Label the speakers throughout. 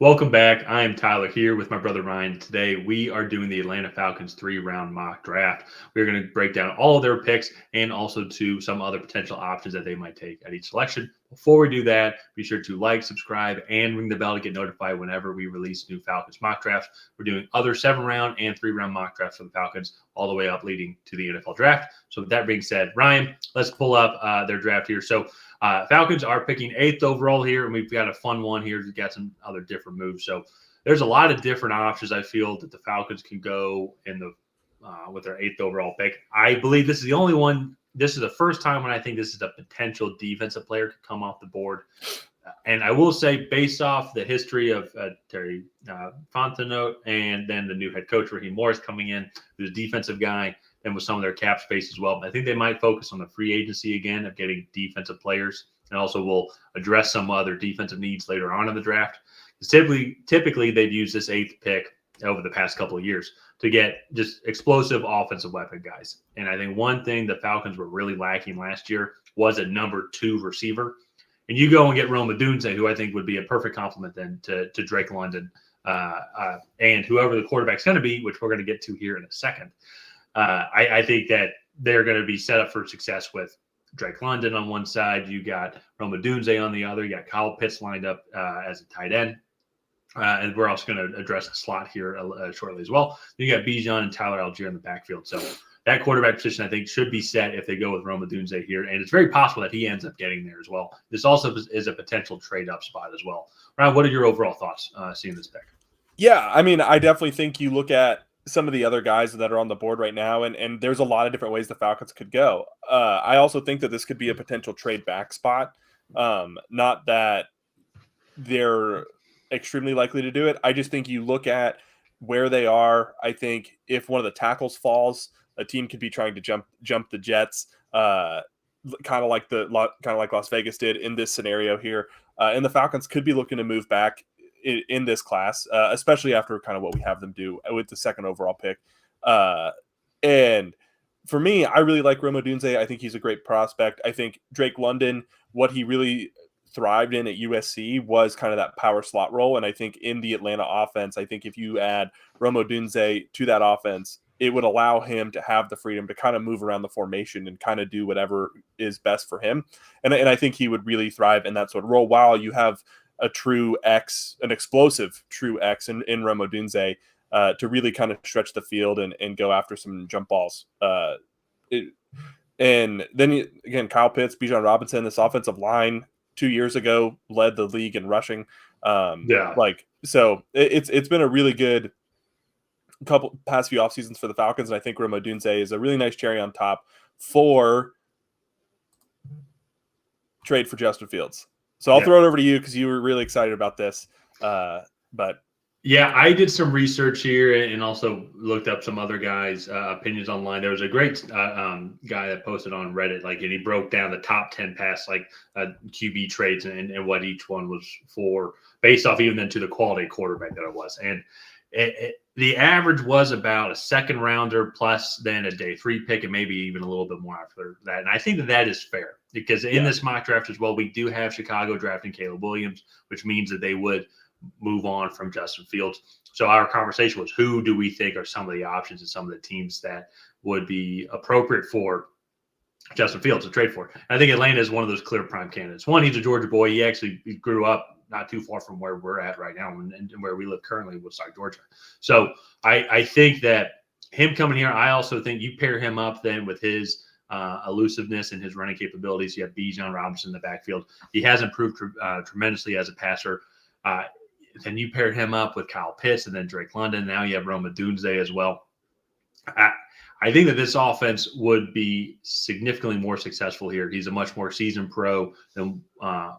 Speaker 1: Welcome back. I am Tyler here with my brother Ryan. Today we are doing the Atlanta Falcons 3-round mock draft. We're going to break down all of their picks and also to some other potential options that they might take at each selection. Before we do that, be sure to like, subscribe, and ring the bell to get notified whenever we release new Falcons mock drafts. We're doing other 7-round and 3-round mock drafts for the Falcons all the way up leading to the NFL draft. So with that being said, Ryan, let's pull up their draft here. So Falcons are picking 8th overall here, and we've got a fun one here. We've got some other different moves. So there's a lot of different options I feel that the Falcons can go in the with their 8th overall pick. I believe this is the only one. This is the first time when I think this is a potential defensive player could come off the board. And I will say, based off the history of Terry Fontenot and then the new head coach, Raheem Morris, coming in, who's a defensive guy, and with some of their cap space as well. But I think they might focus on the free agency again of getting defensive players, and also will address some other defensive needs later on in the draft. Typically, they've used this 8th pick over the past couple of years to get just explosive offensive weapon guys. And I think one thing the Falcons were really lacking last year was a number 2 receiver. And you go and get Rome Odunze, who I think would be a perfect complement then to Drake London and whoever the quarterback's going to be, which we're going to get to here in a second. I think that they're going to be set up for success with Drake London on one side. You got Rome Odunze on the other. You got Kyle Pitts lined up as a tight end. And we're also going to address the slot here shortly as well. You got Bijan and Tyler Algier in the backfield. So that quarterback position, I think, should be set if they go with Rome Odunze here. And it's very possible that he ends up getting there as well. This also is a potential trade-up spot as well. Ryan, what are your overall thoughts seeing this pick?
Speaker 2: Yeah, I mean, I definitely think you look at some of the other guys that are on the board right now, and there's a lot of different ways the Falcons could go. I also think that this could be a potential trade back spot. Not that they're extremely likely to do it. I just think you look at where they are. I think if one of the tackles falls, a team could be trying to jump the Jets, kind of like Las Vegas did in this scenario here. And the Falcons could be looking to move back in this class, especially after kind of what we have them do with the 2nd overall pick. And for me, I really like Rome Odunze. I think he's a great prospect. I think Drake London, what he really thrived in at USC was kind of that power slot role. And I think in the Atlanta offense, I think if you add Rome Odunze to that offense, it would allow him to have the freedom to kind of move around the formation and kind of do whatever is best for him. And I think he would really thrive in that sort of role while you have a true X, an explosive true X in Rome Odunze to really kind of stretch the field and go after some jump balls. And then, again, Kyle Pitts, Bijan Robinson, this offensive line 2 years ago led the league in rushing. So it's been a really good past few off seasons for the Falcons, and I think Rome Odunze is a really nice cherry on top for trade for Justin Fields. So I'll throw it over to you because you were really excited about this. But
Speaker 1: yeah, I did some research here and also looked up some other guys' opinions online. There was a great guy that posted on Reddit, and he broke down the top 10 pass QB trades and what each one was for, based off even then to the quality quarterback that it was. And the average was about a 2nd rounder plus then a day 3 pick and maybe even a little bit more after that. And I think that is fair because in this mock draft as well, we do have Chicago drafting Caleb Williams, which means that they would move on from Justin Fields. So our conversation was, who do we think are some of the options and some of the teams that would be appropriate for Justin Fields to trade for? And I think Atlanta is one of those clear prime candidates. One, he's a Georgia boy. He grew up not too far from where we're at right now and where we live currently in Woodstock, Georgia. So I think that him coming here, I also think you pair him up then with his elusiveness and his running capabilities. You have Bijan Robinson in the backfield. He has improved tremendously as a passer. Then you pair him up with Kyle Pitts and then Drake London. Now you have Rome Odunze as well. I think that this offense would be significantly more successful here. He's a much more seasoned pro than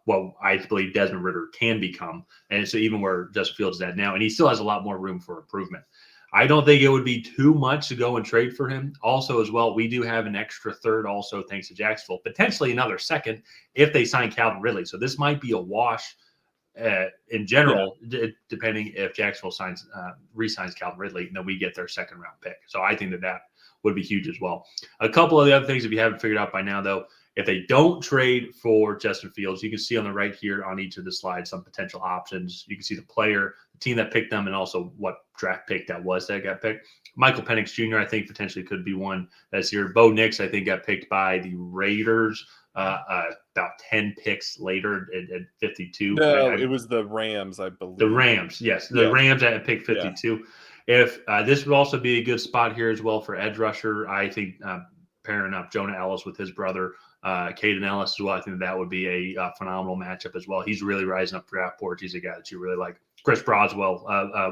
Speaker 1: what I believe Desmond Ridder can become. And so even where Justin Fields is at now, and he still has a lot more room for improvement. I don't think it would be too much to go and trade for him. Also, as well, we do have an extra 3rd also thanks to Jacksonville, potentially another 2nd if they sign Calvin Ridley. So this might be a wash in general, depending if Jacksonville re-signs Calvin Ridley, then we get their 2nd round pick. So I think that would be huge as well. A couple of the other things, if you haven't figured out by now, though, If they don't trade for Justin Fields, you can see on the right here on each of the slides some potential options. You can see the player, the team that picked them, and also what draft pick that was that got picked. Michael Penix Jr., I think, potentially could be one that's here. Bo Nix, I think, got picked by the Raiders about 10 picks later at 52.
Speaker 2: No, it was the Rams, I believe.
Speaker 1: The Rams, yes. The Rams at pick 52. Yeah. If this would also be a good spot here as well for edge rusher, I think pairing up Jonah Ellis with his brother, Caden Ellis as well, I think that would be a phenomenal matchup as well. He's really rising up draft boards. He's a guy that you really like. Chris Broswell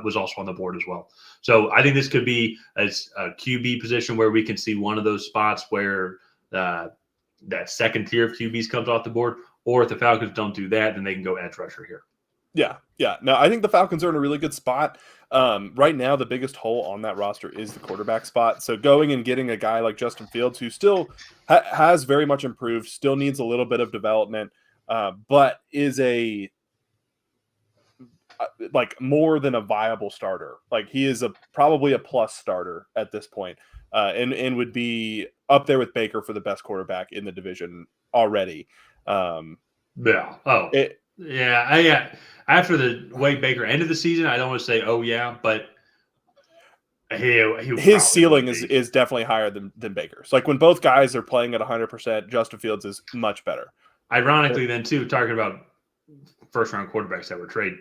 Speaker 1: was also on the board as well. So I think this could be a QB position where we can see one of those spots where that second tier of QBs comes off the board, or if the Falcons don't do that, then they can go edge rusher here.
Speaker 2: Yeah. No, I think the Falcons are in a really good spot. Right now, the biggest hole on that roster is the quarterback spot. So going and getting a guy like Justin Fields, who still has very much improved, still needs a little bit of development, but is like more than a viable starter. Like he is probably a plus starter at this point, and would be up there with Baker for the best quarterback in the division already.
Speaker 1: Yeah. Oh. Yeah. After the way Baker ended the season, I don't want to say, oh, yeah, but
Speaker 2: his ceiling is definitely higher than Baker's. Like when both guys are playing at 100%, Justin Fields is much better.
Speaker 1: Ironically, then, too, talking about first-round quarterbacks that were traded,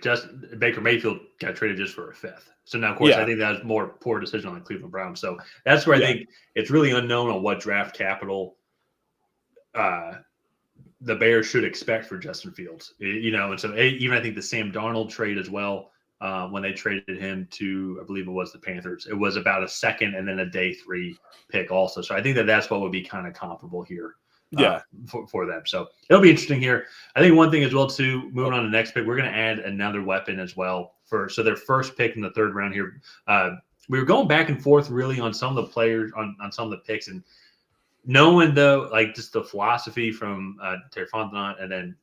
Speaker 1: Baker Mayfield got traded just for a fifth. So now, of course, I think that was more poor decision on the Cleveland Browns. So that's where I think it's really unknown on what draft capital the Bears should expect for Justin Fields, and so even I think the Sam Darnold trade as well, when they traded him to, I believe it was the Panthers, it was about a second and then a day 3 pick also. So I think that's what would be kind of comparable here for them. So it'll be interesting here. I think one thing as well, too, moving on to the next pick, we're going to add another weapon as well so their first pick in the third round here. We were going back and forth really on some of the players, on some of the picks, and knowing though, like just the philosophy from Terry Fontenot, and then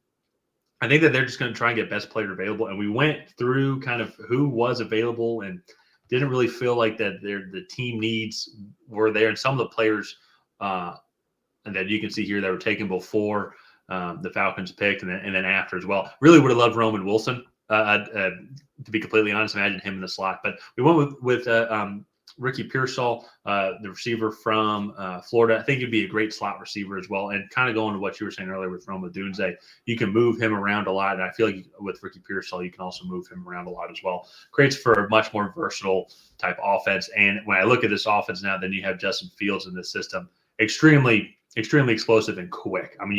Speaker 1: I think that they're just going to try and get best player available. And we went through kind of who was available and didn't really feel like that the team needs were there. And some of the players and that you can see here that were taken before the Falcons picked and then after as well. Really would have loved Roman Wilson, to be completely honest. Imagine him in the slot. But we went with Ricky Pearsall, the receiver from Florida. I think he'd be a great slot receiver as well. And kind of going to what you were saying earlier with Roma Dunze, you can move him around a lot. And I feel like with Ricky Pearsall, you can also move him around a lot as well. Creates for a much more versatile type offense. And when I look at this offense now, then you have Justin Fields in this system. Extremely explosive and quick. I mean,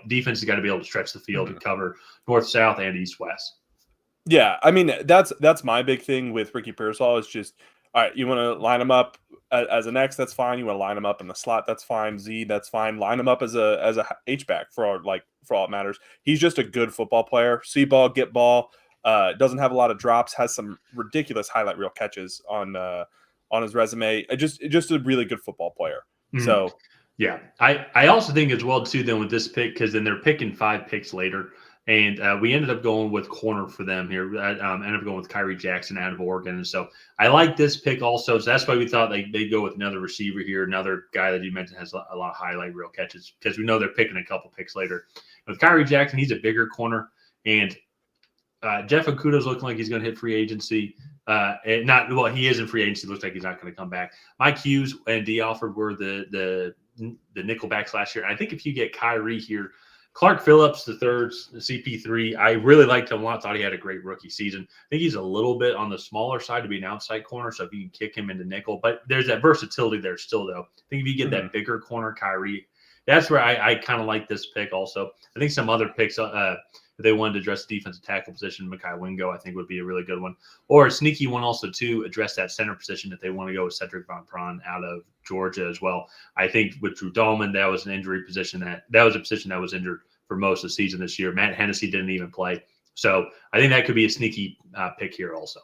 Speaker 1: defense has got to be able to stretch the field and cover north, south, and east, west.
Speaker 2: Yeah. I mean, that's my big thing with Ricky Pearsall is just, all right, you want to line him up as an X, that's fine. You want to line him up in the slot, that's fine. Z, that's fine. Line him up as a H-back for all it matters. He's just a good football player. See ball, get ball. Doesn't have a lot of drops. Has some ridiculous highlight reel catches on his resume. Just a really good football player. Mm-hmm. So
Speaker 1: yeah, I also think as well too then with this pick, because then they're picking 5 picks later. And we ended up going with corner for them here. Ended up going with Kyrie Jackson out of Oregon. And so I like this pick also. So that's why we thought they'd go with another receiver here, another guy that you mentioned has a lot of highlight reel catches, because we know they're picking a couple picks later. With Kyrie Jackson, he's a bigger corner. And Jeff Okuda's looking like he's going to hit free agency. He is in free agency. Looks like he's not going to come back. Mike Hughes and D. Alford were the nickelbacks last year. And I think if you get Kyrie here, Clark Phillips, the third, CP3, I really liked him a lot. Thought he had a great rookie season. I think he's a little bit on the smaller side to be an outside corner, so if you can kick him into nickel. But there's that versatility there still, though. I think if you get that bigger corner, Kyrie, that's where I kind of like this pick also. I think some other picks, if they wanted to address the defensive tackle position, Mekhi Wingo, I think would be a really good one. Or a sneaky one also to address that center position if they want to go with Cedric Von Pron out of Georgia as well. I think with Drew Dahlman, that was an injury position that was a position that was injured for most of the season this year. Matt Hennessy didn't even play. So I think that could be a sneaky pick here also.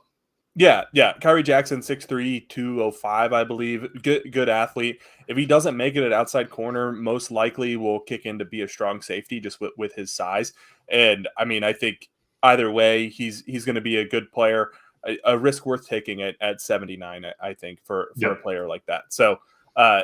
Speaker 2: Yeah. Kyrie Jackson, 6'3", 205, I believe. Good athlete. If he doesn't make it at outside corner, most likely will kick in to be a strong safety just with his size. And, I mean, I think either way, he's going to be a good player, a risk worth taking at 79, I think, for a player like that. So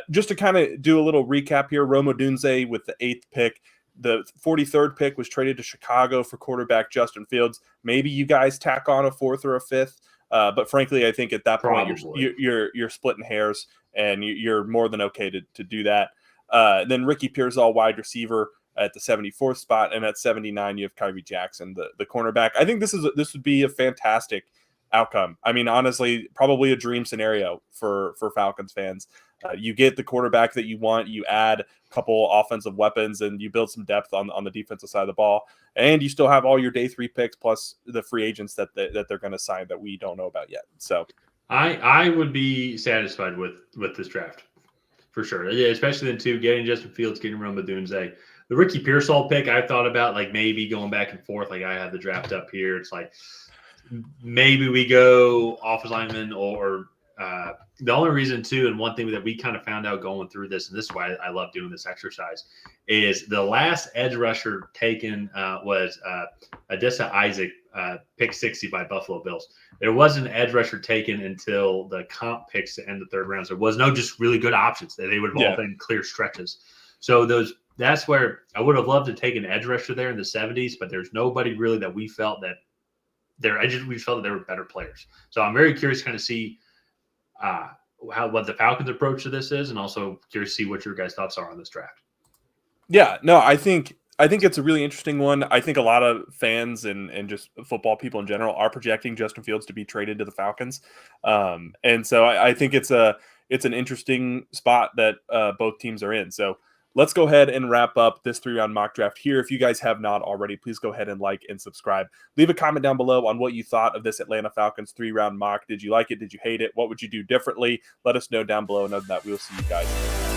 Speaker 2: Just to kind of do a little recap here, Rome Odunze with the 8th pick. The 43rd pick was traded to Chicago for quarterback Justin Fields. Maybe you guys tack on a 4th or a 5th, but frankly, I think at that point you're splitting hairs, and you're more than okay to do that. Then Ricky Pearsall, wide receiver, at the 74th spot, and at 79 you have Kyrie Jackson, the cornerback. I think this would be a fantastic outcome. I mean, honestly, probably a dream scenario for Falcons fans. You get the quarterback that you want, you add a couple offensive weapons, and you build some depth on the defensive side of the ball, and you still have all your day 3 picks plus the free agents that they're going to sign that we don't know about yet. So
Speaker 1: I would be satisfied with this draft for sure, yeah, especially the 2, getting Justin Fields, getting Rome Odunze. The Ricky Pearsall pick, I thought about like maybe going back and forth. Like I have the draft up here. It's like maybe we go offensive lineman or the only reason too, and one thing that we kind of found out going through this, and this is why I love doing this exercise, is the last edge rusher taken was Adissa Isaac, pick 60 by Buffalo Bills. There wasn't an edge rusher taken until the comp picks to end the 3rd round. So there was no just really good options. They would have all been clear stretches. So that's where I would have loved to take an edge rusher there in the 70s, but there's nobody really that we felt that we felt that they were better players. So I'm very curious to kind of see what the Falcons' approach to this is, and also curious to see what your guys' thoughts are on this draft.
Speaker 2: Yeah, no, I think it's a really interesting one. I think a lot of fans and just football people in general are projecting Justin Fields to be traded to the Falcons, and so I think it's an interesting spot that both teams are in. So let's go ahead and wrap up this 3-round mock draft here. If you guys have not already, please go ahead and like and subscribe. Leave a comment down below on what you thought of this Atlanta Falcons 3-round mock. Did you like it? Did you hate it? What would you do differently? Let us know down below. And other than that, we will see you guys